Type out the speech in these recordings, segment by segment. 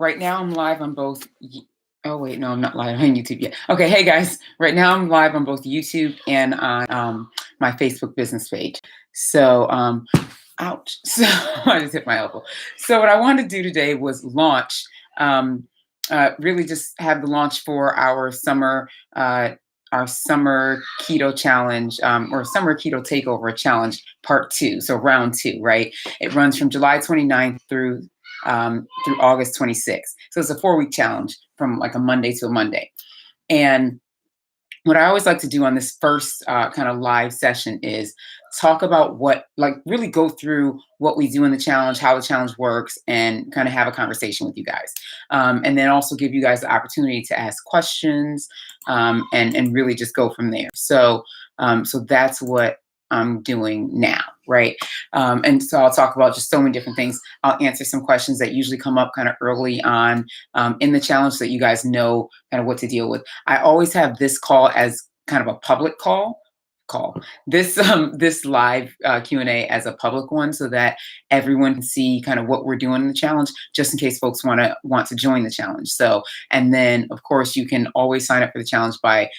Right now I'm live on both. Oh wait, no, I'm not live on YouTube yet. Okay, hey guys. Right now I'm live on both YouTube and on my Facebook business page. So, ouch. So I just hit my elbow. So what I wanted to do today was launch. Um, really just have the launch for our summer keto challenge, or summer keto takeover challenge part 2. So round 2, right? It runs from July 29th through August 26th. So it's a 4-week challenge from like a Monday to a Monday. And what I always like to do on this first kind of live session is talk about really go through what we do in the challenge, how the challenge works, and kind of have a conversation with you guys. And then also give you guys the opportunity to ask questions, and really just go from there. So that's what I'm doing now, right? And so I'll talk about just so many different things. I'll answer some questions that usually come up kind of early on in the challenge so that you guys know kind of what to deal with. I always have this call as kind of a public call. This live Q&A as a public one so that everyone can see kind of what we're doing in the challenge, just in case folks want to join the challenge. So, and then of course you can always sign up for the challenge by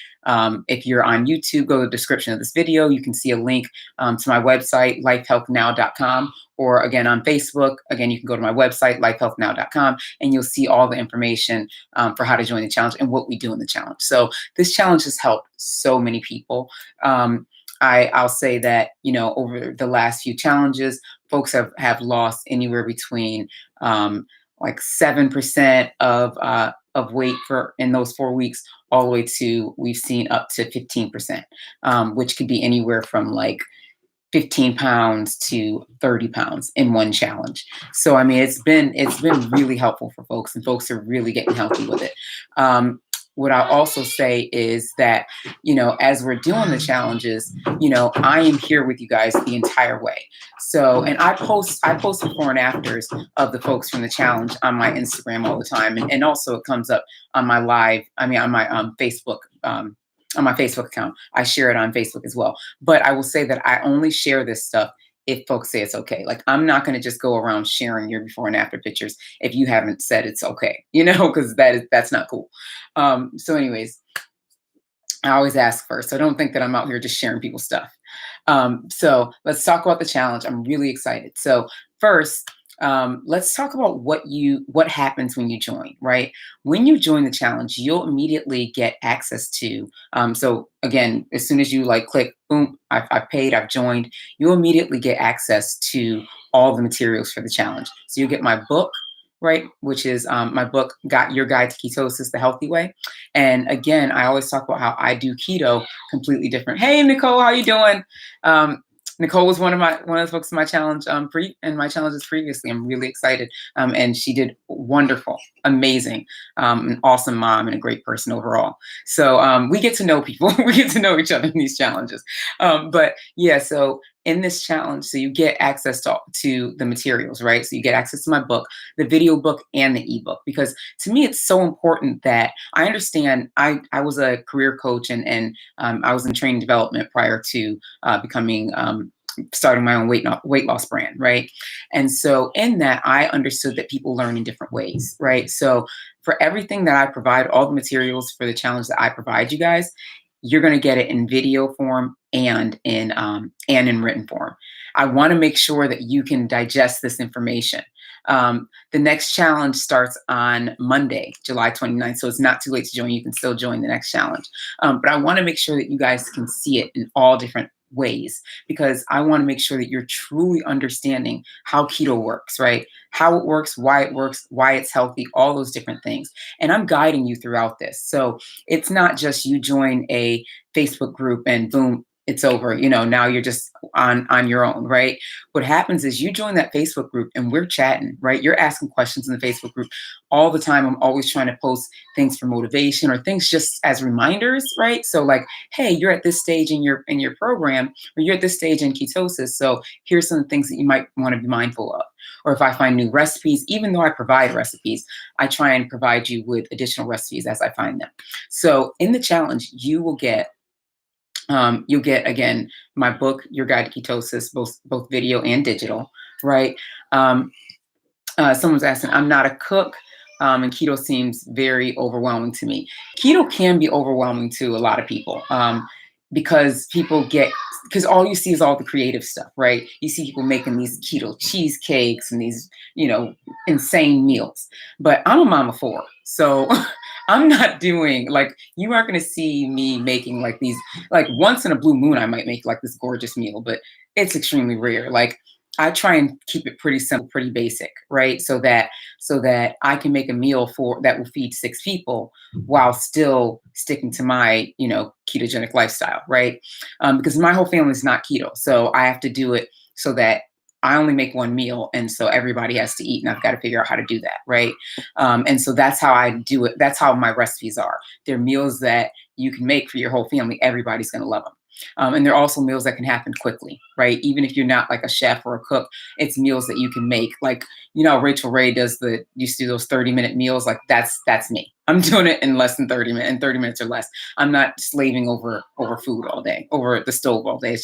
if you're on YouTube, go to the description of this video. You can see a link to my website, lifehealthnow.com, or again on Facebook. Again, you can go to my website, lifehealthnow.com, and you'll see all the information for how to join the challenge and what we do in the challenge. So this challenge has helped so many people. I'll say that, over the last few challenges, folks have lost anywhere between like 7% of weight in those 4 weeks, all the way to, we've seen up to 15%, which could be anywhere from like 15 pounds to 30 pounds in one challenge. So, I mean, it's been really helpful for folks, and folks are really getting healthy with it. What I'll also say is that, as we're doing the challenges, I am here with you guys the entire way. So, and I post before and afters of the folks from the challenge on my Instagram all the time. And also it comes up on my on my Facebook, on my Facebook account. I share it on Facebook as well. But I will say that I only share this stuff if folks say it's okay. Like, I'm not going to just go around sharing your before and after pictures if you haven't said it's okay, because that's not cool. So anyways, I always ask first. So don't think that I'm out here just sharing people's stuff. So let's talk about the challenge. I'm really excited. So first, let's talk about what happens when you join, right? When you join the challenge, you'll immediately get access to, so again, as soon as you click, boom, I've paid, I've joined, you'll immediately get access to all the materials for the challenge. So you'll get my book, right? Which is my book, Got Your Guide to Ketosis, The Healthy Way. And again, I always talk about how I do keto completely different. Hey, Nicole, how you doing? Nicole was one of the folks in my challenge and my challenges previously. I'm really excited. And she did wonderful, amazing, an awesome mom and a great person overall. So we get to know people. We get to know each other in these challenges. But yeah, so in this challenge, so you get access to the materials, right? So you get access to my book, the video book, and the ebook, because to me, it's so important that I understand. I was a career coach and I was in training development prior to starting my own weight loss brand, right? And so in that, I understood that people learn in different ways, right? So for everything that I provide, all the materials for the challenge that I provide you guys, you're going to get it in video form and in written form. I want to make sure that you can digest this information. The next challenge starts on Monday, July 29th. So it's not too late to join. You can still join the next challenge. But I want to make sure that you guys can see it in all different ways, because I want to make sure that you're truly understanding how keto works, right? How it works, why it's healthy, all those different things. And I'm guiding you throughout this. So it's not just you join a Facebook group and boom, it's over. Now you're just on your own, right? What happens is you join that Facebook group and we're chatting, right? You're asking questions in the Facebook group all the time. I'm always trying to post things for motivation or things just as reminders, right? So like, hey, you're at this stage in your program, or you're at this stage in ketosis. So here's some things that you might want to be mindful of. Or if I find new recipes, even though I provide recipes, I try and provide you with additional recipes as I find them. So in the challenge, you'll get again my book, Your Guide to Ketosis, both video and digital, right? Someone's asking, I'm not a cook. and keto seems very overwhelming to me. Keto can be overwhelming to a lot of people, because people get, because all you see is all the creative stuff, right? You see people making these keto cheesecakes and these, you know, insane meals. But I'm a mom of four, so I'm not doing like, you aren't going to see me making like these, like once in a blue moon I might make like this gorgeous meal, but it's extremely rare. Like I try and keep it pretty simple, pretty basic, right? So that I can make a meal for that will feed six people while still sticking to my, you know, ketogenic lifestyle, right? Because my whole family is not keto, so I have to do it so that I only make one meal, and so everybody has to eat, and I've got to figure out how to do that, right? And so that's how I do it. That's how my recipes are. They're meals that you can make for your whole family. Everybody's going to love them. And they're also meals that can happen quickly, right? Even if you're not like a chef or a cook, it's meals that you can make. Like, you know, Rachel Ray used to do those 30-minute meals. Like that's me. I'm doing it in less than 30 minutes, in 30 minutes or less. I'm not slaving over food all day, over the stove all day.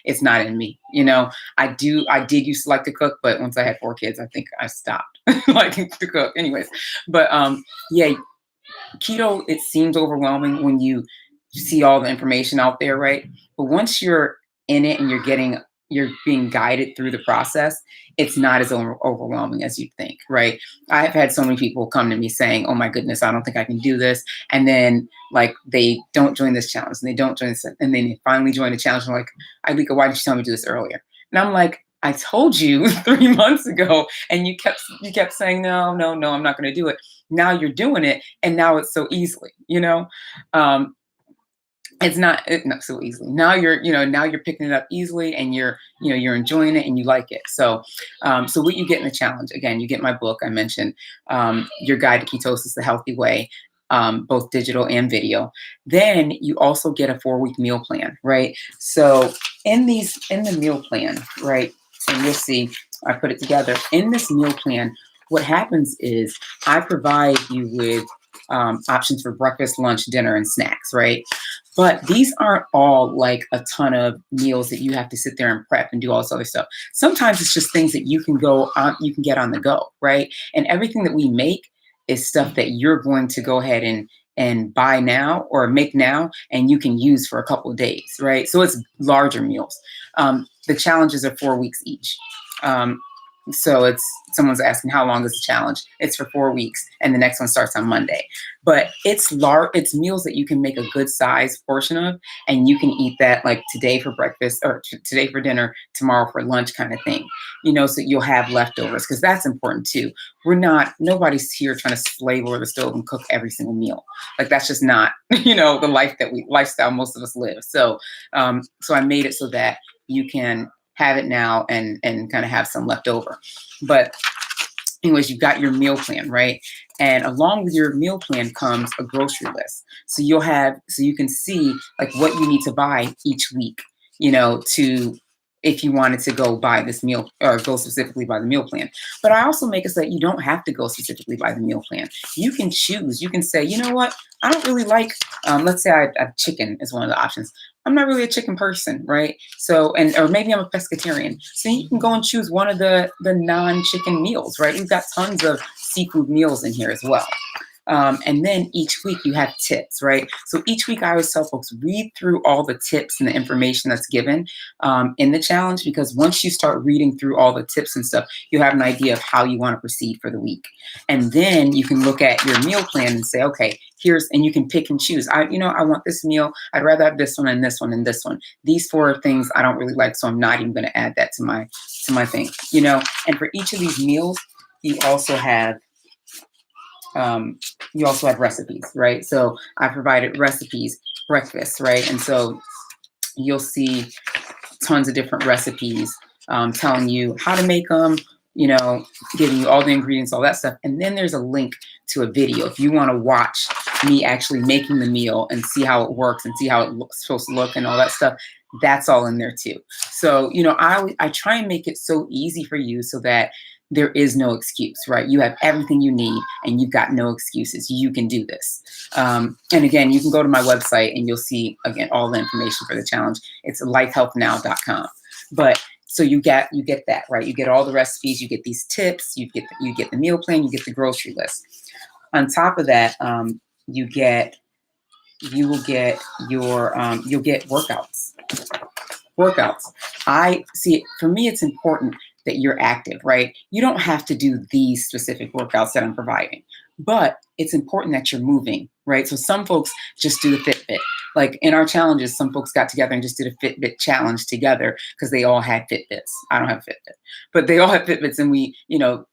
It's not in me. You know, I did used to like to cook, but once I had four kids, I think I stopped liking to cook anyways. But yeah, keto, it seems overwhelming when you see all the information out there, right? But once you're in it and you're being guided through the process, it's not as overwhelming as you think, right? I've had so many people come to me saying, "Oh my goodness, I don't think I can do this," and then like they don't join this challenge, and they don't join this, and then they finally join the challenge. And like, Ileka, why didn't you tell me to do this earlier? And I'm like, I told you 3 months ago, and you kept saying no, no, no, I'm not going to do it. Now you're doing it, and now it's so easily, you know. Um, it's not so easily. Now you're picking it up easily, and you're enjoying it and you like it. So what you get in the challenge, again, you get my book I mentioned, Your Guide to Ketosis the Healthy Way, both digital and video. Then you also get a 4-week meal plan, right? So in the meal plan, right? And you'll see I put it together in this meal plan. What happens is I provide you with options for breakfast, lunch, dinner, and snacks, right? But these aren't all like a ton of meals that you have to sit there and prep and do all this other stuff. Sometimes it's just things that you can get on the go, right? And everything that we make is stuff that you're going to go ahead and buy now or make now, and you can use for a couple of days, right? So it's larger meals. The challenges are 4 weeks each. So someone's asking how long is the challenge? It's for 4 weeks, and the next one starts on Monday. But it's meals that you can make a good size portion of, and you can eat that like today for breakfast or today for dinner, tomorrow for lunch kind of thing. You know, so you'll have leftovers, because that's important too. Nobody's here trying to slave over the stove and cook every single meal. Like that's just not, the lifestyle most of us live. So I made it so that you can have it now and kind of have some left over. But anyways, you've got your meal plan, right? And along with your meal plan comes a grocery list. So you can see like what you need to buy each week, if you wanted to go buy this meal or go specifically by the meal plan. But I also make it so that you don't have to go specifically by the meal plan. You can choose. You can say, you know what? I don't really like, let's say I have chicken is one of the options. I'm not really a chicken person, right? So, or maybe I'm a pescatarian. So you can go and choose one of the non-chicken meals, right? We've got tons of seafood meals in here as well. And then each week you have tips, right? So each week I always tell folks, read through all the tips and the information that's given in the challenge, because once you start reading through all the tips and stuff, you have an idea of how you want to proceed for the week. And then you can look at your meal plan and say, okay, and you can pick and choose. I want this meal. I'd rather have this one and this one and this one. These 4 things I don't really like, so I'm not even going to add that to my thing, And for each of these meals, you also have recipes, right? So I provided recipes, breakfast, right? And so you'll see tons of different recipes telling you how to make them, giving you all the ingredients, all that stuff. And then there's a link to a video if you want to watch me actually making the meal and see how it works and see how it's supposed to look and all that stuff. That's all in there too. So, I try and make it so easy for you so that there is no excuse, right? You have everything you need and you've got no excuses. You can do this. And again, you can go to my website and you'll see, again, all the information for the challenge. It's lifehealthnow.com. But so you get that, right? You get all the recipes, you get these tips, you get the meal plan, you get the grocery list. On top of that, you get you will get your you'll get workouts. I see, for me, it's important that you're active, right? You don't have to do these specific workouts that I'm providing, but it's important that you're moving, right? So some folks just do the Fitbit. Like in our challenges, some folks got together and just did a Fitbit challenge together because they all had Fitbits. I don't have a Fitbit, but they all have Fitbits, and we,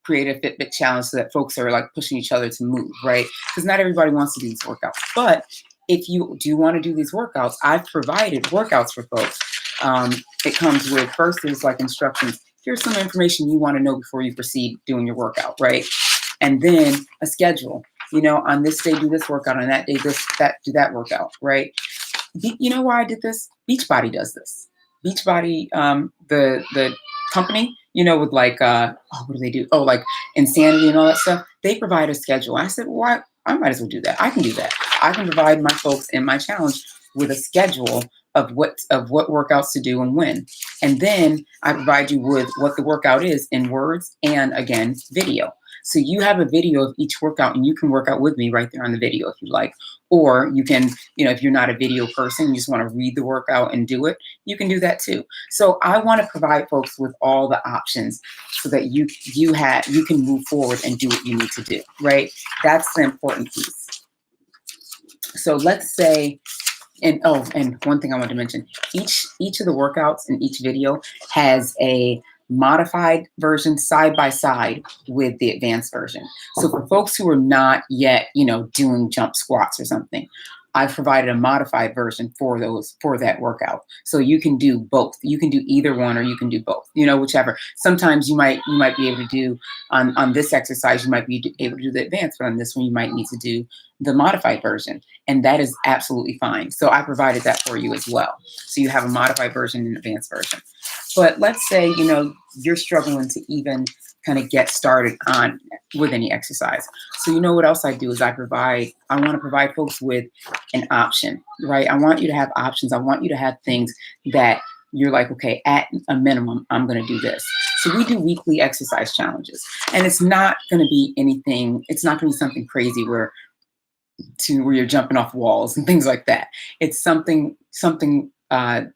create a Fitbit challenge so that folks are like pushing each other to move, right? Because not everybody wants to do these workouts. But if you do want to do these workouts, I've provided workouts for folks. It comes with, first, there's like instructions. Here's some information you want to know before you proceed doing your workout, right? And then a schedule. On this day, do this workout. On that day, do that workout, right? You know why I did this? Beachbody does this. Beachbody, the company, with like, what do they do? Oh, like Insanity and all that stuff. They provide a schedule. I said, why? I might as well do that. I can do that. I can provide my folks in my challenge with a schedule of what workouts to do and when. And then I provide you with what the workout is in words and, again, video. So you have a video of each workout, and you can work out with me right there on the video if you like. Or you can, if you're not a video person, you just want to read the workout and do it, you can do that too. So I want to provide folks with all the options so that you can move forward and do what you need to do, right? That's the important piece. So let's say, and one thing I want to mention, each of the workouts in each video has a modified version side by side with the advanced version. So for folks who are not yet, doing jump squats or something, I've provided a modified version for that workout. So you can do both. You can do either one, or you can do both, whichever. Sometimes you might be able to do on this exercise, you might be able to do the advanced, but on this one, you might need to do the modified version. And that is absolutely fine. So I provided that for you as well. So you have a modified version and an advanced version. But let's say, you're struggling to even kind of get started with any exercise. So what else I do is I want to provide folks with an option, right? I want you to have options. I want you to have things that you're like, okay, at a minimum, I'm going to do this. So we do weekly exercise challenges, and it's not going to be anything. It's not going to be something crazy where you're jumping off walls and things like that. It's something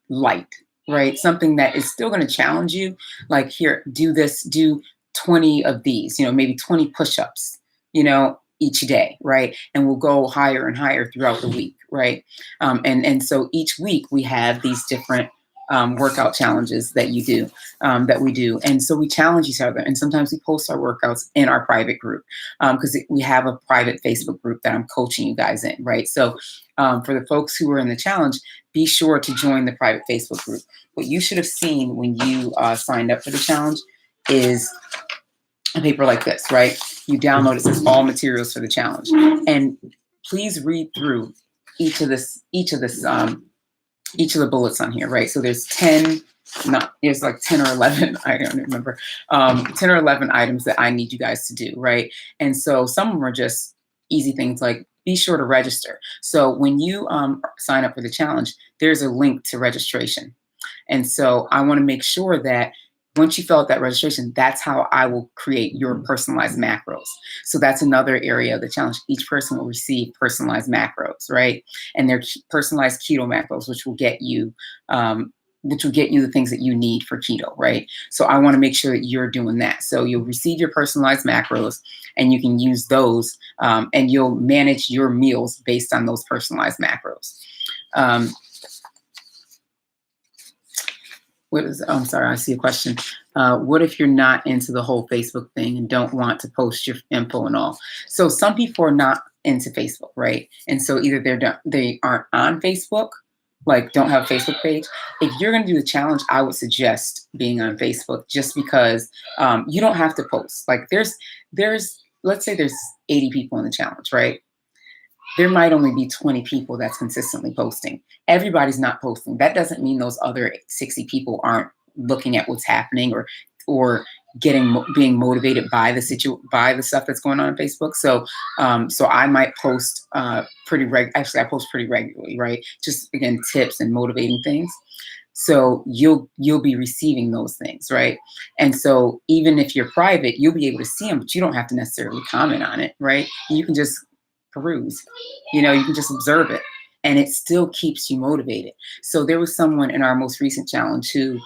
light, right? Something that is still going to challenge you. Like, here, do this, do 20 of these, maybe 20 push-ups, each day, right? And we'll go higher and higher throughout the week, right? And so each week we have these different workout challenges that we do. And so we challenge each other. And sometimes we post our workouts in our private group because we have a private Facebook group that I'm coaching you guys in, right? So for the folks who are in the challenge, be sure to join the private Facebook group. What you should have seen when you signed up for the challenge is a paper like this, right? You download it, says all materials for the challenge. And please read through each of the bullets on here, right? So there's there's like 10 or 11, I don't remember, 10 or 11 items that I need you guys to do, right? And so some of them are just easy things like, be sure to register. So when you sign up for the challenge, there's a link to registration. And so I want to make sure that once you fill out that registration, that's how I will create your personalized macros. So that's another area of the challenge. Each person will receive personalized macros, right? And they're personalized keto macros, which will get you the things that you need for keto, right? So I want to make sure that you're doing that. So you'll receive your personalized macros, and you can use those, and you'll manage your meals based on those personalized macros. I'm sorry, I see a question. What if you're not into the whole Facebook thing and don't want to post your info and all? So some people are not into Facebook, right? And so either they aren't on Facebook, like don't have a Facebook page. If you're going to do the challenge, I would suggest being on Facebook, just because you don't have to post. Like there's let's say there's 80 people in the challenge, right? There might only be 20 people that's consistently posting. Everybody's not posting. That doesn't mean those other 60 people aren't looking at what's happening or being motivated by the stuff that's going on Facebook. So I might post actually I post pretty regularly, right? Just again, tips and motivating things. So you'll be receiving those things, right? And so even if you're private, you'll be able to see them, but you don't have to necessarily comment on it, right? You can just peruse, you can just observe it, and it still keeps you motivated. So there was someone in our most recent challenge who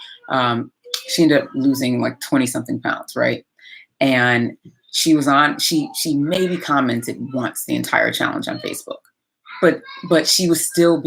she ended up losing like 20 something pounds, right? And she maybe commented once the entire challenge on Facebook, but she was still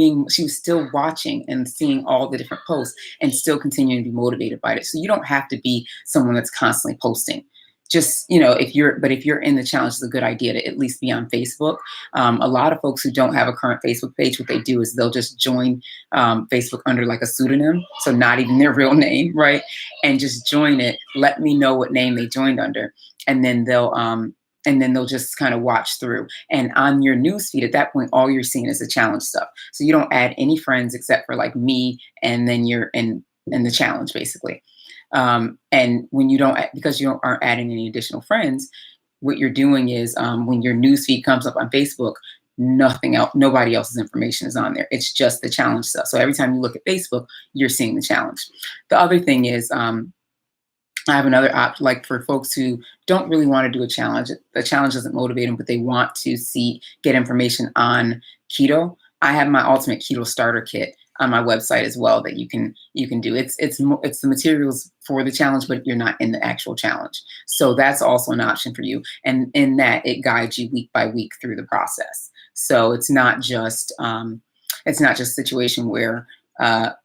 watching and seeing all the different posts and still continuing to be motivated by it. So you don't have to be someone that's constantly posting. Just, if you're in the challenge, it's a good idea to at least be on Facebook. A lot of folks who don't have a current Facebook page, what they do is they'll just join Facebook under like a pseudonym, so not even their real name, right? And just join it. Let me know what name they joined under, and then they'll just kind of watch through. And on your newsfeed, at that point, all you're seeing is the challenge stuff. So you don't add any friends except for like me, and then you're in the challenge basically. And when you don't, because you aren't adding any additional friends, what you're doing is when your newsfeed comes up on Facebook, nothing else, nobody else's information is on there. It's just the challenge stuff. So every time you look at Facebook, you're seeing the challenge. The other thing is, I have another option, like for folks who don't really want to do a challenge. The challenge doesn't motivate them, but they want to get information on keto. I have my ultimate keto starter kit on my website as well that you can do. It's the materials for the challenge, but you're not in the actual challenge. So that's also an option for you. And in that, it guides you week by week through the process. So it's not just a situation where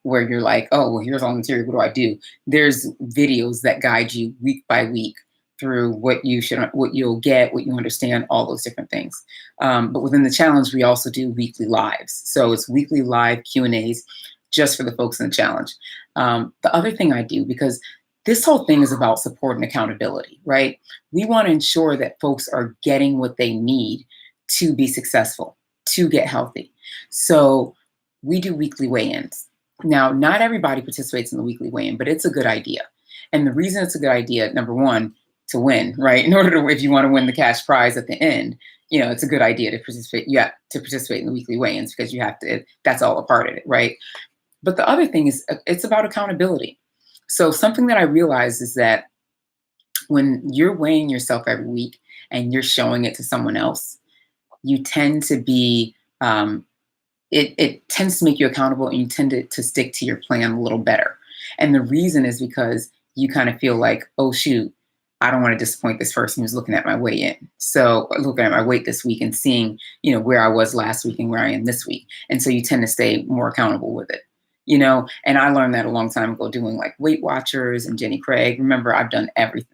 you're like, oh, well, here's all the material. What do I do? There's videos that guide you week by week through what you'll get, what you understand, all those different things. But within the challenge, we also do weekly lives. So it's weekly live Q&As just for the folks in the challenge. The other thing I do, because this whole thing is about support and accountability, right? We want to ensure that folks are getting what they need to be successful, to get healthy. So we do weekly weigh-ins. Now, not everybody participates in the weekly weigh-in, but it's a good idea. And the reason it's a good idea, number one, to win, right? If you want to win the cash prize at the end, it's a good idea to participate. You have to participate in the weekly weigh-ins because you have to, that's all a part of it, right? But the other thing is it's about accountability. So something that I realized is that when you're weighing yourself every week and you're showing it to someone else, you tend to be, it tends to make you accountable, and you tend to stick to your plan a little better. And the reason is because you kind of feel like, oh, shoot, I don't want to disappoint this person who's looking at my weigh-in. So looking at my weight this week and seeing, where I was last week and where I am this week. And so you tend to stay more accountable with it, and I learned that a long time ago doing like Weight Watchers and Jenny Craig. Remember, I've done every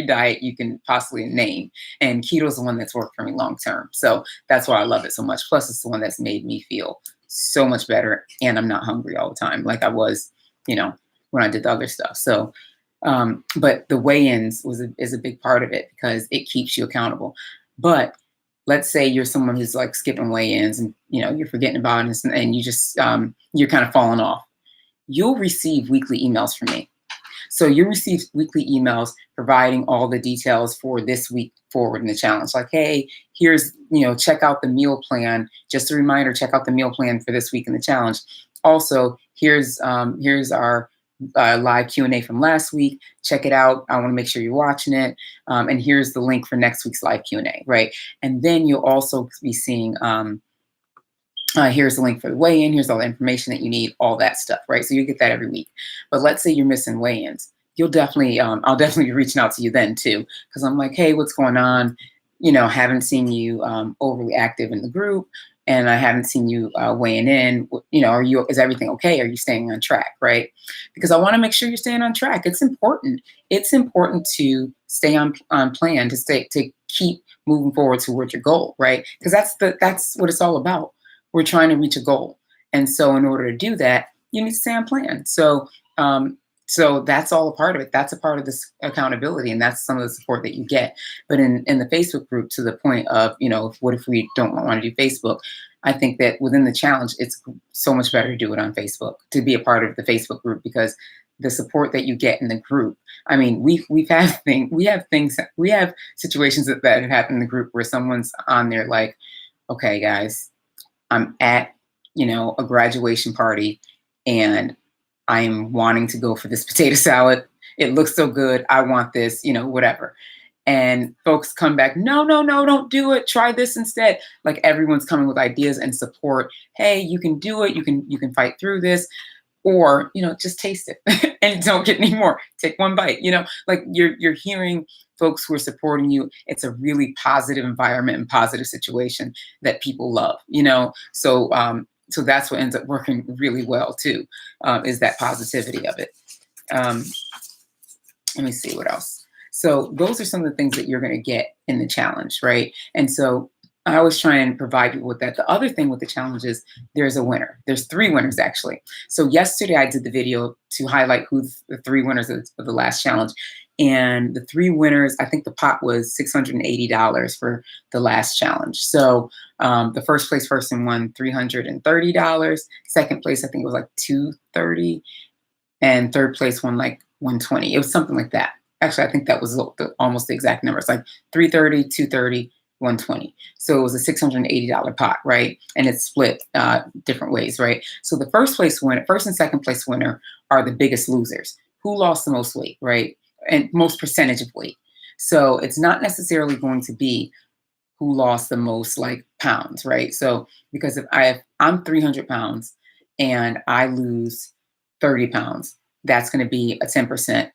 diet you can possibly name. And keto is the one that's worked for me long term. So that's why I love it so much. Plus, it's the one that's made me feel so much better. And I'm not hungry all the time like I was, when I did the other stuff. So, but the weigh-ins is a big part of it because it keeps you accountable. But let's say you're someone who's like skipping weigh-ins and, you're forgetting about it and you just, you're kind of falling off. You'll receive weekly emails from me. So you receive weekly emails providing all the details for this week forward in the challenge. Like, hey, here's, check out the meal plan. Just a reminder, check out the meal plan for this week in the challenge. Also, here's our live Q&A from last week. Check it out. I want to make sure you're watching it. And here's the link for next week's live Q&A, right? And then you'll also be seeing, here's the link for the weigh-in. Here's all the information that you need, all that stuff, right? So you get that every week. But let's say you're missing weigh-ins. I'll definitely be reaching out to you then too, because I'm like, hey, what's going on? Haven't seen you overly active in the group, and I haven't seen you weighing in. Is everything okay? Are you staying on track, right? Because I want to make sure you're staying on track. It's important. It's important to stay on plan, to keep moving forward toward your goal, right? Because that's what it's all about. We're trying to reach a goal. And so in order to do that, you need to stay on plan. So that's all a part of it. That's a part of this accountability, and that's some of the support that you get. But in the Facebook group, to the point of, what if we don't want to do Facebook? I think that within the challenge, it's so much better to do it on Facebook, to be a part of the Facebook group, because the support that you get in the group. I mean, we have situations that have happened in the group where someone's on there like, okay, guys, I'm at, a graduation party. and I'm wanting to go for this potato salad. It looks so good. I want this, whatever. And folks come back, no, no, no, don't do it. Try this instead. Like everyone's coming with ideas and support. Hey, you can do it. You can fight through this, or just taste it and don't get any more. Take one bite. Like you're hearing folks who are supporting you. It's a really positive environment and positive situation that people love. So that's what ends up working really well too, is that positivity of it. Let me see what else. So those are some of the things that you're going to get in the challenge, right? And so I always try and provide people with that. The other thing with the challenge is there's a winner. There's 3 winners actually. So yesterday I did the video to highlight who the 3 winners of the last challenge. And the 3 winners, I think the pot was $680 for the last challenge. So the first place person won $330. Second place, I think it was like $230. And third place won like $120. It was something like that. Actually, I think that was almost the exact number. It's like $330, $230, $120. So it was a $680 pot, right? And it's split different ways, right? So the first and second place winner are the biggest losers. Who lost the most weight, right? And most percentage of weight. So it's not necessarily going to be who lost the most like pounds, right? So because if I'm 300 pounds and I lose 30 pounds, that's going to be a 10%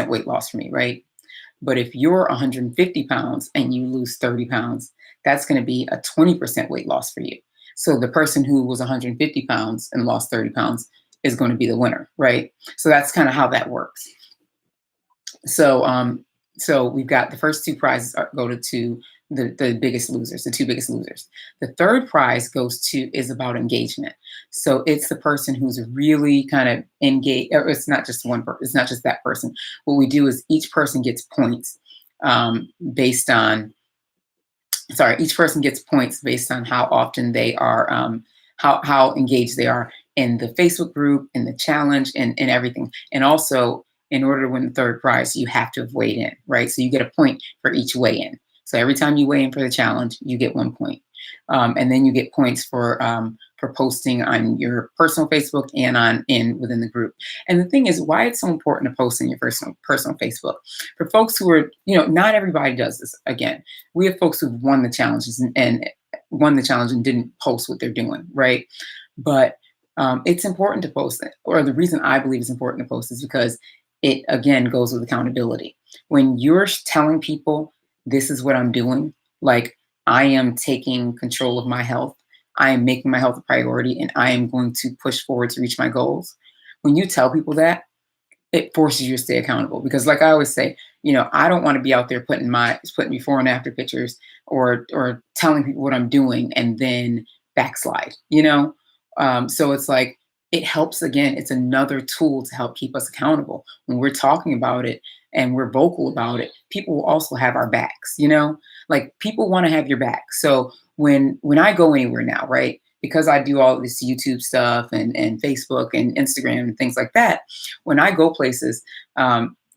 weight loss for me, right? But if you're 150 pounds and you lose 30 pounds, that's going to be a 20% weight loss for you. So the person who was 150 pounds and lost 30 pounds is going to be the winner, right? So that's kind of how that works. So we've got the first 2 prizes go to the biggest losers, the 2 biggest losers. The third prize is about engagement. So it's the person who's really kind of engaged. It's not just one person. It's not just that person. What we do is each person gets points based on how often they are, how engaged they are in the Facebook group, in the challenge, and everything. And also, in order to win the third prize, you have to have weighed in, right? So you get a point for each weigh-in. So every time you weigh in for the challenge, you get 1 point. And then you get points for posting on your personal Facebook and within the group. And the thing is, why it's so important to post in your personal Facebook. For folks who are, not everybody does this. Again, we have folks who've won the challenges and won the challenge and didn't post what they're doing, right? But it's important to post it. Or the reason I believe it's important to post is because it, again, goes with accountability. When you're telling people, this is what I'm doing, like I am taking control of my health, I am making my health a priority, and I am going to push forward to reach my goals. When you tell people that, it forces you to stay accountable. Because like I always say, I don't want to be out there putting before and after pictures or telling people what I'm doing and then backslide, So it's like, it helps, again, it's another tool to help keep us accountable. When we're talking about it and we're vocal about it, people will also have our backs, like people want to have your back. So when I go anywhere now, right, because I do all this YouTube stuff and Facebook and Instagram and things like that, when I go places,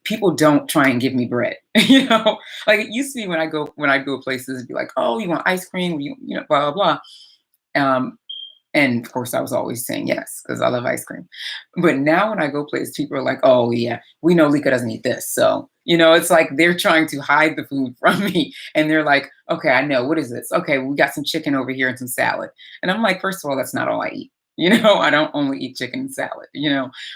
people don't try and give me bread, like it used to be when I go places, it'd be like, oh, you want ice cream? Blah, blah, blah. And of course, I was always saying yes, because I love ice cream. But now when I go places, people are like, oh, yeah, we know Leka doesn't eat this. So, it's like they're trying to hide the food from me. And they're like, okay, I know. What is this? Okay, we got some chicken over here and some salad. And I'm like, first of all, that's not all I eat. I don't only eat chicken and salad,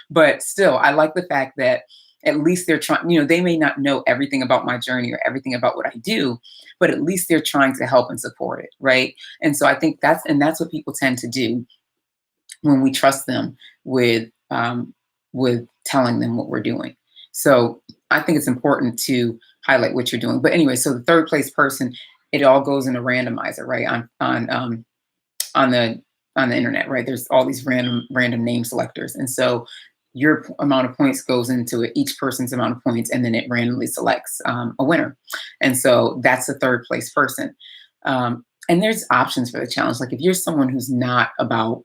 But still, I like the fact that at least they're trying, they may not know everything about my journey or everything about what I do, but at least they're trying to help and support it, right? And so I think that's what people tend to do when we trust them with telling them what we're doing. So I think it's important to highlight what you're doing. But anyway, so the third place person, it all goes in a randomizer, right? On the internet, right? There's all these random name selectors, and so your amount of points goes into it, each person's amount of points, and then it randomly selects a winner. And so that's the third place person. And there's options for the challenge. Like if you're someone who's not about,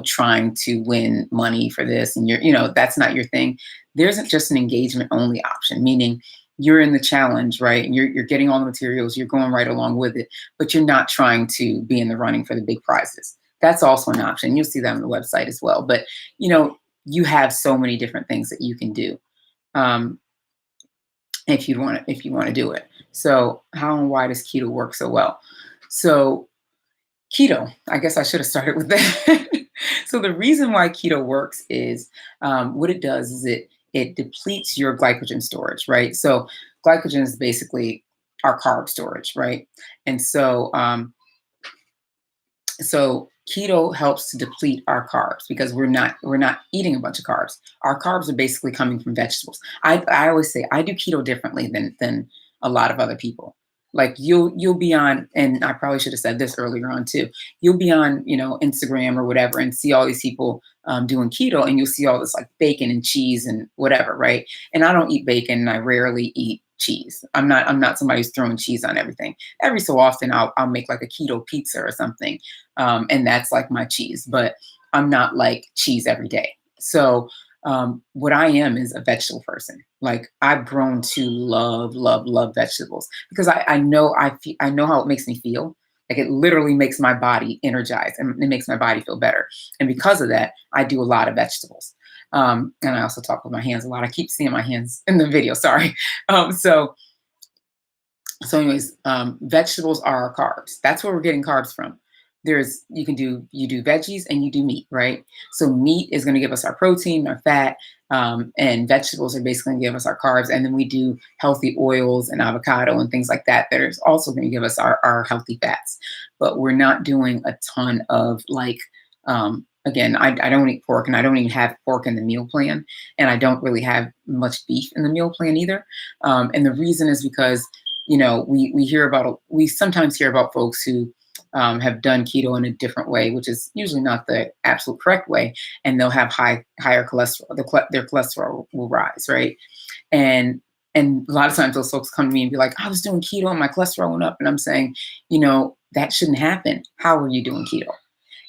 trying to win money for this and that's not your thing, there's just an engagement only option, meaning you're in the challenge, right? And you're getting all the materials, you're going right along with it, but you're not trying to be in the running for the big prizes. That's also an option. You'll see that on the website as well. But you know, you have so many different things that you can do. Um, if you want to do it. So how and why does keto work so well? So keto, I guess I should have started with that. So the reason why keto works is what it does is it depletes your glycogen storage, right? So glycogen is basically our carb storage, right? And so keto helps to deplete our carbs because we're not eating a bunch of carbs. Our carbs are basically coming from vegetables. I always say I do keto differently than a lot of other people. Like you'll be on, and I probably should have said this earlier on too. You'll be on, Instagram or whatever, and see all these people doing keto, and you'll see all this like bacon and cheese and whatever, right? And I don't eat bacon, and I rarely eat cheese. I'm not somebody who's throwing cheese on everything. Every so often, I'll make like a keto pizza or something, and that's like my cheese. But I'm not like cheese every day. So what I am is a vegetable person. Like I've grown to love, love, love vegetables because I know how it makes me feel. Like it literally makes my body energized and it makes my body feel better. And because of that, I do a lot of vegetables. And I also talk with my hands a lot. I keep seeing my hands in the video. Sorry. So anyways, vegetables are our carbs. That's where we're getting carbs from. You do veggies and you do meat, right? So meat is going to give us our protein, our fat, and vegetables are basically going to give us our carbs. And then we do healthy oils and avocado and things like that that is also going to give us our healthy fats. But we're not doing a ton of like, again, I don't eat pork and I don't even have pork in the meal plan. And I don't really have much beef in the meal plan either. And the reason is because we sometimes hear about folks who have done keto in a different way, which is usually not the absolute correct way, and they'll have higher cholesterol. Their cholesterol will rise, right? And and a lot of times those folks come to me and be like, "I was doing keto and my cholesterol went up," and I'm saying, that shouldn't happen. How are you doing keto?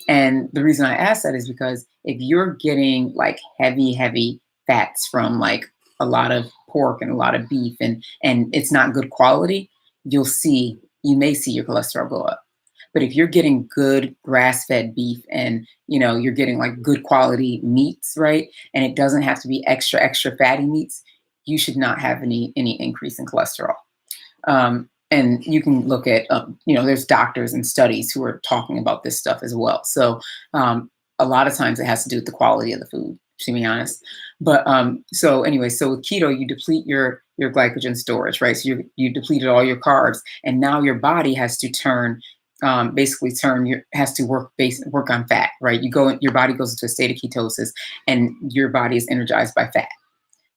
And the reason I ask that is because if you're getting like heavy, heavy fats from like a lot of pork and a lot of beef and it's not good quality, you may see your cholesterol go up. But if you're getting good grass-fed beef and you're getting like good quality meats, right? And it doesn't have to be extra, extra fatty meats, you should not have any increase in cholesterol. And you can look at, there's doctors and studies who are talking about this stuff as well. So a lot of times it has to do with the quality of the food, to be honest. But so anyway, so with keto, you deplete your glycogen storage, right? So you depleted all your carbs, and now your body has to has to work on fat, right? Your body goes into a state of ketosis, and your body is energized by fat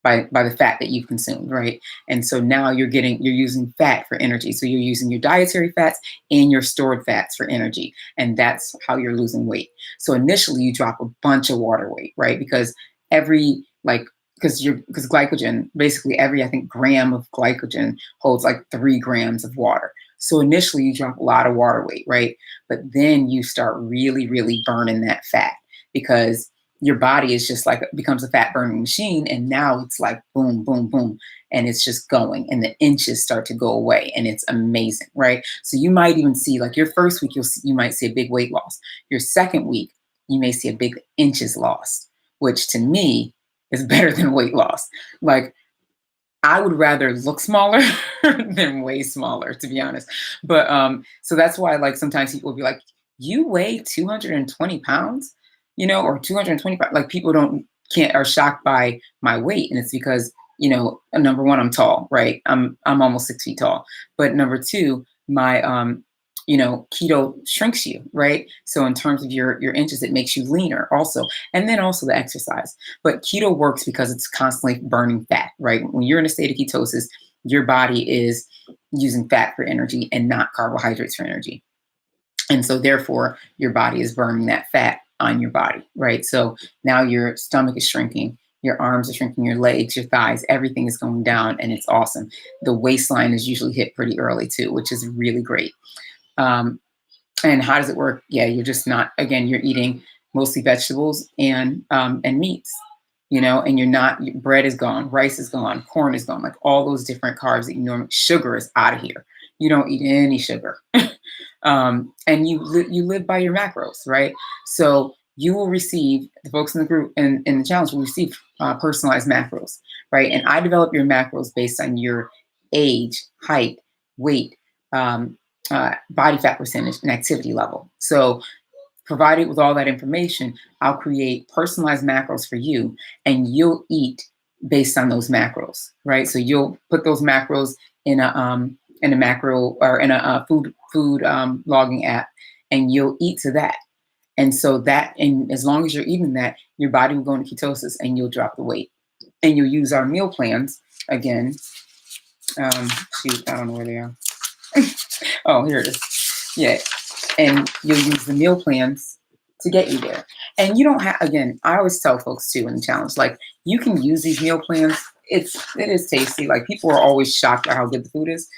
by the fat that you've consumed, right? And so now you're using fat for energy. So you're using your dietary fats and your stored fats for energy. And that's how you're losing weight. So initially you drop a bunch of water weight, right? Because every like because glycogen, basically every I think gram of glycogen holds like 3 grams of water. So initially you drop a lot of water weight, right? But then you start really, really burning that fat because your body is just like becomes a fat burning machine, and now it's like boom, boom, boom, and it's just going, and the inches start to go away, and it's amazing, right? So you might even see like your first week you might see a big weight loss. Your second week you may see a big inches lost, which to me is better than weight loss. Like I would rather look smaller than way smaller, to be honest. But so that's why like sometimes people will be like, "You weigh 220 pounds," or 225. Like people don't can't are shocked by my weight, and it's because number one, I'm tall, right? I'm almost 6 feet tall. But number two, my keto shrinks you, right? So in terms of your inches, it makes you leaner also. And then also the exercise. But keto works because it's constantly burning fat, right? When you're in a state of ketosis, your body is using fat for energy and not carbohydrates for energy. And so therefore your body is burning that fat on your body, right? So now your stomach is shrinking, your arms are shrinking, your legs, your thighs, everything is going down, and it's awesome. The waistline is usually hit pretty early too, which is really great. Um, and how does it work? Yeah, you're just not, again, you're eating mostly vegetables and meats, and bread is gone, rice is gone, corn is gone, like all those different carbs that you normally, sugar is out of here. You don't eat any sugar. And you live by your macros, right? So you will receive, the folks in the group and in the challenge will receive personalized macros, right? And I develop your macros based on your age, height, weight, um, body fat percentage, and activity level. So provided with all that information, I'll create personalized macros for you, and you'll eat based on those macros, right? So you'll put those macros in a macro or in a food logging app, and you'll eat to that. And so that, and as long as you're eating that, your body will go into ketosis, and you'll drop the weight. And you'll use our meal plans again. Shoot, I don't know where they are. Oh, here it is. Yeah, and you'll use the meal plans to get you there. And you don't have, again, I always tell folks too in the challenge, like, you can use these meal plans. It is tasty. Like, people are always shocked at how good the food is,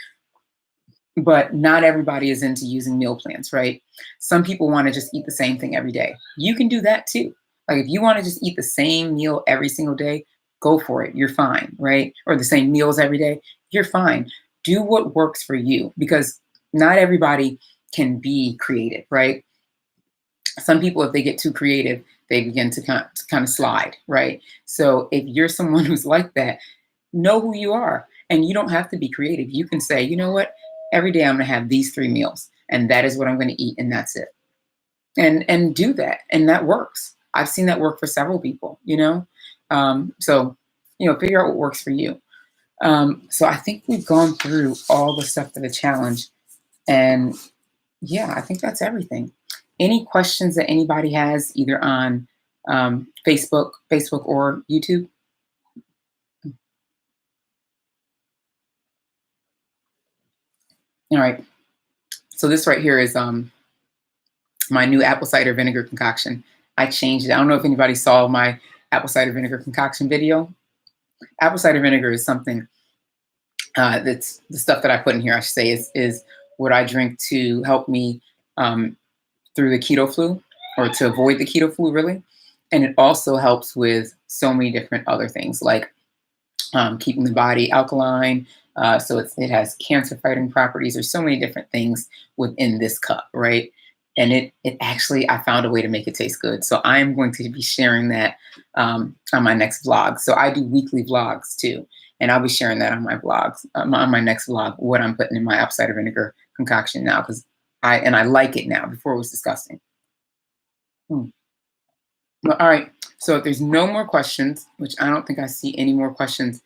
but not everybody is into using meal plans, right? Some people want to just eat the same thing every day. You can do that too. Like, if you want to just eat the same meal every single day, go for it. You're fine, right? Or the same meals every day, you're fine. Do what works for you, because not everybody can be creative, right? Some people, if they get too creative, they begin to kind of slide, right? So if you're someone who's like that, know who you are, and you don't have to be creative. You can say, you know what, every day I'm going to have these 3 meals, and that is what I'm going to eat, and that's it. And do that, and that works. I've seen that work for several people, you know. So, figure out what works for you. So I think we've gone through all the stuff for the challenge, and yeah, I think that's everything. Any questions that anybody has, either on Facebook or YouTube? All right. So this right here is my new apple cider vinegar concoction. I changed it. I don't know if anybody saw my apple cider vinegar concoction video. Apple cider vinegar is something that's the stuff that I put in here, I should say, is what I drink to help me through the keto flu, or to avoid the keto flu, really. And it also helps with so many different other things, like keeping the body alkaline. So it has cancer fighting properties. There's so many different things within this cup, right? And it actually, I found a way to make it taste good. So I'm going to be sharing that on my next vlog. So I do weekly vlogs too, and I'll be sharing that on my vlogs, on my next vlog, what I'm putting in my apple cider vinegar concoction now, because I like it now. Before it was disgusting. Hmm. Well, all right. So if there's no more questions, which I don't think I see any more questions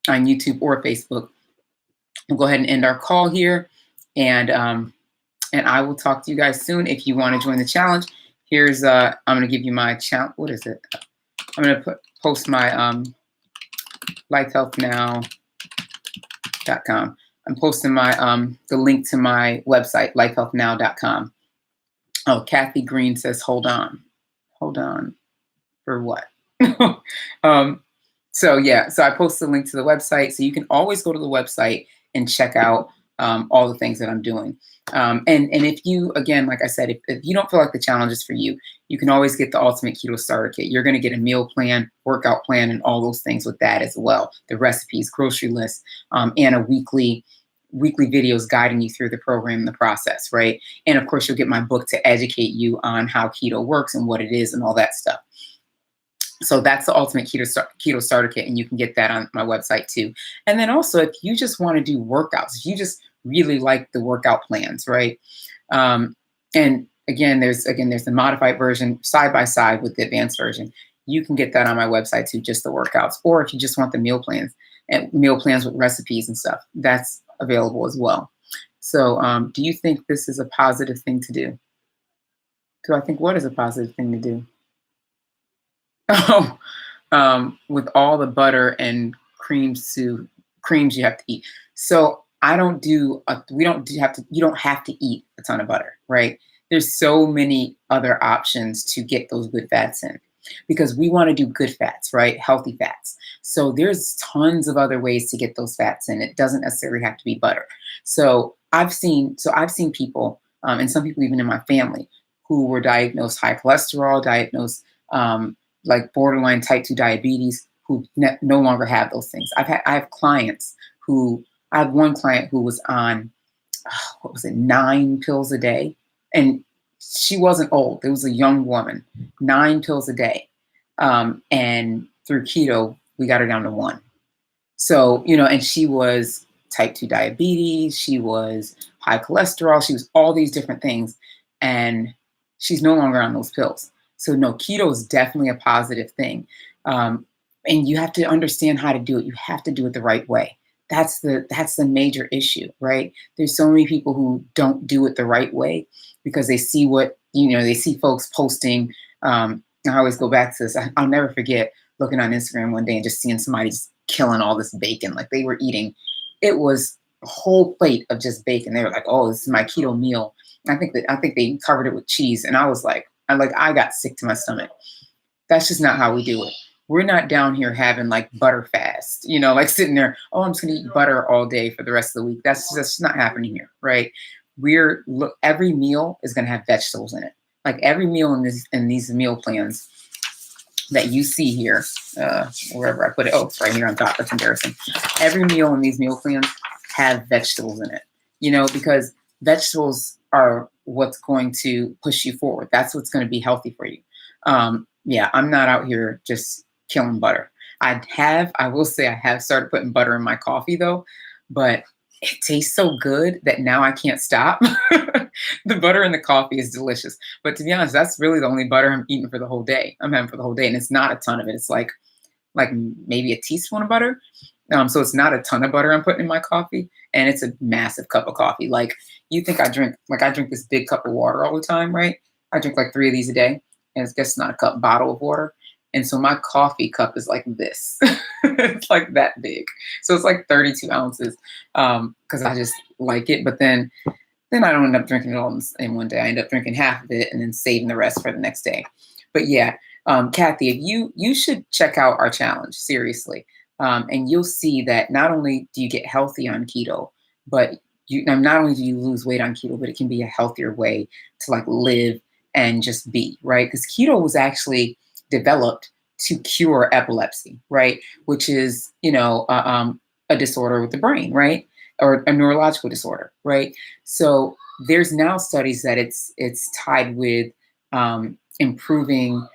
on YouTube or Facebook, we'll go ahead and end our call here. And I will talk to you guys soon. If you want to join the challenge, here's I'm going to give you my challenge. What is it? I'm going to post my lifehealthnow.com. I'm posting my the link to my website, lifehealthnow.com. Oh, Kathy Green says, hold on for what? So yeah, so I posted a link to the website, so you can always go to the website and check out all the things that I'm doing. And if you, again, like I said, if you don't feel like the challenge is for you, you can always get the Ultimate Keto Starter Kit. You're going to get a meal plan, workout plan, and all those things with that as well. The recipes, grocery list, and a weekly videos guiding you through the program and the process, right? And of course, you'll get my book to educate you on how keto works and what it is and all that stuff. So that's the Ultimate Keto Starter Kit, and you can get that on my website too. And then also, if you just want to do workouts, if you just really like the workout plans, right? And again, there's the modified version side by side with the advanced version. You can get that on my website too, just the workouts. Or if you just want the meal plans with recipes and stuff, that's available as well. So do you think this is a positive thing to do? Do I think what is a positive thing to do? Oh, with all the butter and creams you have to eat. So I don't do. We don't have to. You don't have to eat a ton of butter, right? There's so many other options to get those good fats in, because we want to do good fats, right? Healthy fats. So there's tons of other ways to get those fats in. It doesn't necessarily have to be butter. So I've seen people, and some people even in my family, who were diagnosed high cholesterol, diagnosed like borderline type 2 diabetes, who no longer have those things. I have one client who was on what was it, 9 pills a day. And she wasn't old. It was a young woman, 9 pills a day. And through keto, we got her down to one. So, and she was type 2 diabetes, she was high cholesterol, she was all these different things. And she's no longer on those pills. So, no, keto is definitely a positive thing. And you have to understand how to do it. You have to do it the right way. That's the major issue, right? There's so many people who don't do it the right way because they see they see folks posting. I always go back to this. I'll never forget looking on Instagram one day and just seeing somebody just killing all this bacon. Like they were eating, it was a whole plate of just bacon. They were like, "Oh, this is my keto meal." I think they covered it with cheese, and I was like, I got sick to my stomach. That's just not how we do it. We're not down here having like butter fast, like sitting there, oh, I'm just gonna eat butter all day for the rest of the week. That's just not happening here, right? Every meal is gonna have vegetables in it. Like every meal in these meal plans that you see here, wherever I put it. Oh, it's right here on top. That's embarrassing. Every meal in these meal plans have vegetables in it, because vegetables are what's going to push you forward. That's what's going to be healthy for you. Yeah, I'm not out here just killing butter. I will say I have started putting butter in my coffee though, but it tastes so good that now I can't stop. The butter in the coffee is delicious. But to be honest, that's really the only butter I'm eating for the whole day. I'm having for the whole day. And it's not a ton of it. It's like maybe a teaspoon of butter. So it's not a ton of butter I'm putting in my coffee. And it's a massive cup of coffee. Like you think I drink this big cup of water all the time, right? I drink like 3 of these a day. And it's just not a bottle of water. And so my coffee cup is like this. It's like that big. So it's like 32 ounces because I just like it. But then I don't end up drinking it all in one day. I end up drinking half of it and then saving the rest for the next day. But yeah, Kathy, if you should check out our challenge, seriously. And you'll see that not only do you get healthy on keto, but not only do you lose weight on keto, but it can be a healthier way to like live and just be, right? Because keto was actually developed to cure epilepsy, right? Which is, a disorder with the brain, right? Or a neurological disorder, right? So there's now studies that it's tied with improving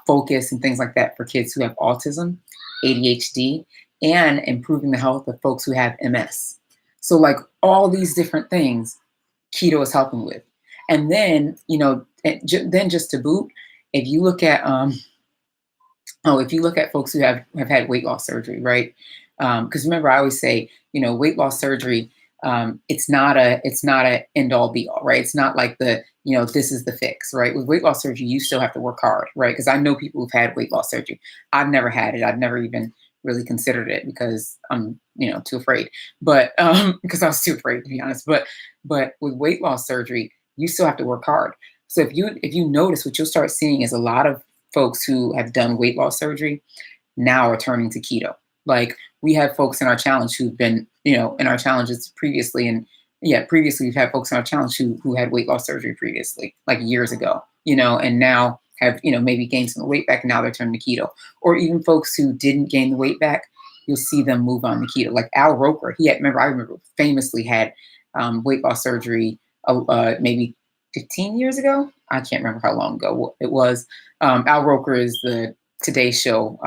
focus and things like that for kids who have autism, ADHD, and improving the health of folks who have MS. So like all these different things, keto is helping with. And then, then just to boot, if you look at folks who have had weight loss surgery, right? Because remember, I always say, weight loss surgery, it's not a end all be all, right? It's not like this is the fix, right? With weight loss surgery, you still have to work hard, right? Because I know people who've had weight loss surgery. I've never had it. I've never even really considered it because I'm, too afraid. But because I was too afraid, to be honest. But with weight loss surgery, you still have to work hard. So if you notice, what you'll start seeing is a lot of folks who have done weight loss surgery now are turning to keto. Like we have folks in our challenge who've been, in our challenges previously. And previously we've had folks in our challenge who had weight loss surgery previously, like years ago, and now have, maybe gained some weight back and now they're turning to keto. Or even folks who didn't gain the weight back, you'll see them move on to keto. Like Al Roker, I remember famously had weight loss surgery maybe 15 years ago. I can't remember how long ago it was. Al Roker is the Today Show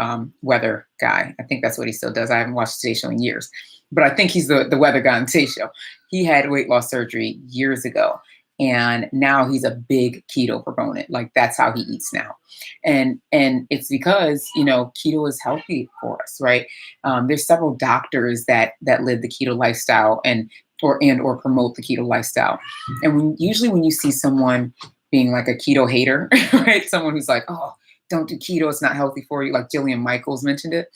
weather guy. I think that's what he still does. I haven't watched Today Show in years, but I think he's the weather guy on Today Show. He had weight loss surgery years ago, and now he's a big keto proponent. Like that's how he eats now, and it's because keto is healthy for us, right? There's several doctors that live the keto lifestyle or promote the keto lifestyle, and usually when you see someone being like a keto hater, right? Someone who's like, oh, don't do keto, it's not healthy for you. Like Jillian Michaels mentioned it.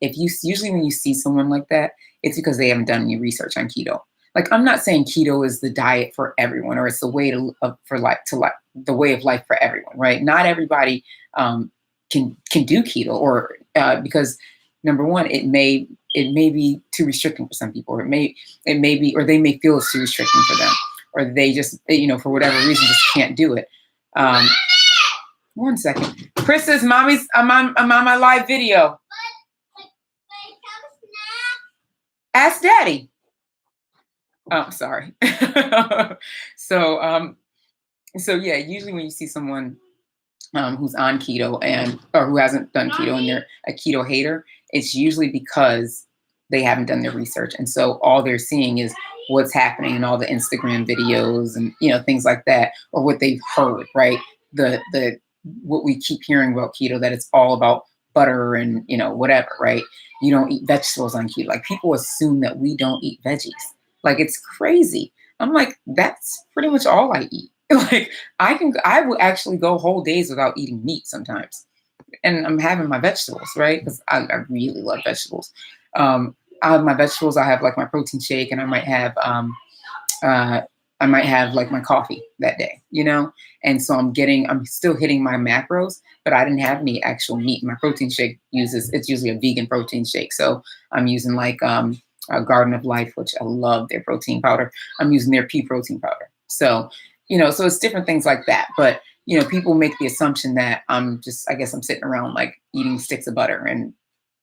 Usually when you see someone like that, it's because they haven't done any research on keto. Like I'm not saying keto is the diet for everyone, or it's the way the way of life for everyone, right? Not everybody can do keto, or because number one, it may be too restricting for some people, or it may be, or they may feel it's too restricting for them, or they just, for whatever reason, just can't do it. One second. Chris says, Mommy's, I'm on my live video. Ask Daddy. Sorry. so, so yeah, usually when you see someone who's on keto and or who hasn't done keto and they're a keto hater, it's usually because they haven't done their research, and so all they're seeing is what's happening in all the Instagram videos and things like that, or what they've heard, right? The what we keep hearing about keto, that it's all about butter and whatever, right? You don't eat vegetables on keto. Like, people assume that we don't eat veggies. Like, it's crazy. I'm like, that's pretty much all I eat. Like, I will actually go whole days without eating meat sometimes, and I'm having my vegetables, right? Because I really love vegetables. I have my vegetables. I have like my protein shake, and uh, I might have like my coffee that day. And so I'm still hitting my macros, but I didn't have any actual meat. My protein shake it's usually a vegan protein shake, so I'm using like a Garden of Life, which I love their protein powder. I'm using their pea protein powder. So it's different things like that. But people make the assumption that I guess I'm sitting around like eating sticks of butter, and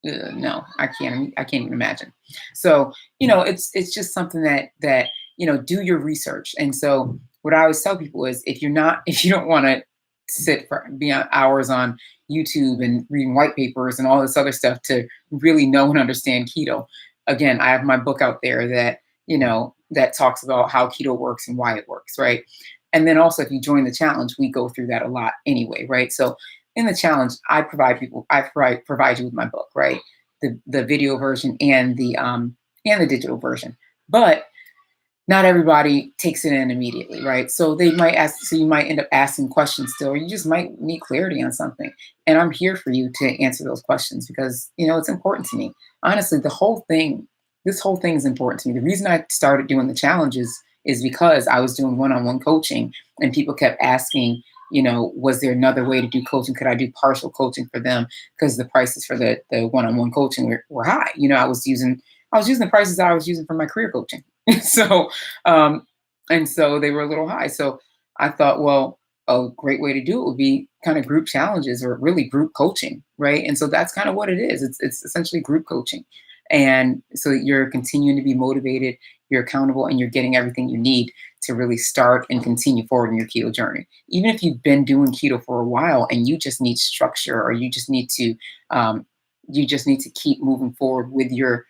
no, I can't even imagine. So it's just something that do your research. And so what I always tell people is, if you don't want to sit for be on hours on YouTube and reading white papers and all this other stuff to really know and understand keto, again, I have my book out there that talks about how keto works and why it works, right? And then also, if you join the challenge, we go through that a lot anyway, right? So in the challenge, I provide you with my book, right? The video version and the digital version. But not everybody takes it in immediately, right? So you might end up asking questions still, or you just might need clarity on something. And I'm here for you to answer those questions, because it's important to me. Honestly, this whole thing is important to me. The reason I started doing the challenges is because I was doing one-on-one coaching, and people kept asking, was there another way to do coaching? Could I do partial coaching for them? Because the prices for the one-on-one coaching were high. I was using the prices I was using for my career coaching. so um and so they were a little high. So I thought, well, a great way to do it would be kind of group challenges, or really group coaching, right? And so that's kind of what it is. It's essentially group coaching. And so you're continuing to be motivated, you're accountable, and you're getting everything you need to really start and continue forward in your keto journey. Even if you've been doing keto for a while and you just need structure, or um, you just need to keep moving forward with you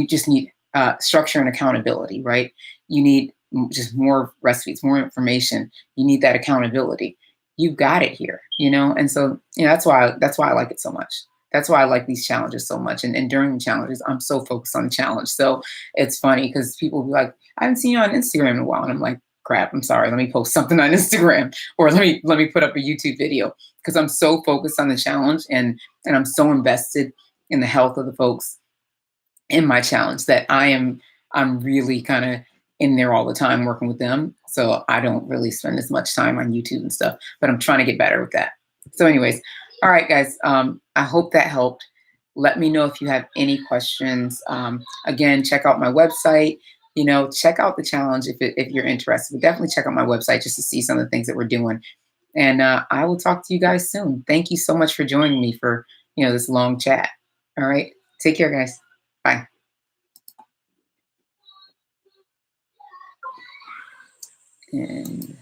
just need structure and accountability, right? You need just more recipes, more information. You need that accountability. You've got it here. And so that's why I like it so much. That's why I like these challenges so much. And during the challenges, I'm so focused on the challenge. So it's funny because people will be like, I haven't seen you on Instagram in a while. And I'm like, crap, I'm sorry. Let me post something on Instagram, or let me put up a YouTube video, because I'm so focused on the challenge, and I'm so invested in the health of the folks in my challenge, that I'm really kind of in there all the time working with them. So I don't really spend as much time on YouTube and stuff, but I'm trying to get better with that. So anyways, all right, guys, I hope that helped. Let me know if you have any questions. Again, check out my website. Check out the challenge if you're interested. But definitely check out my website just to see some of the things that we're doing. And I will talk to you guys soon. Thank you so much for joining me for this long chat. All right, take care, guys. Bye. And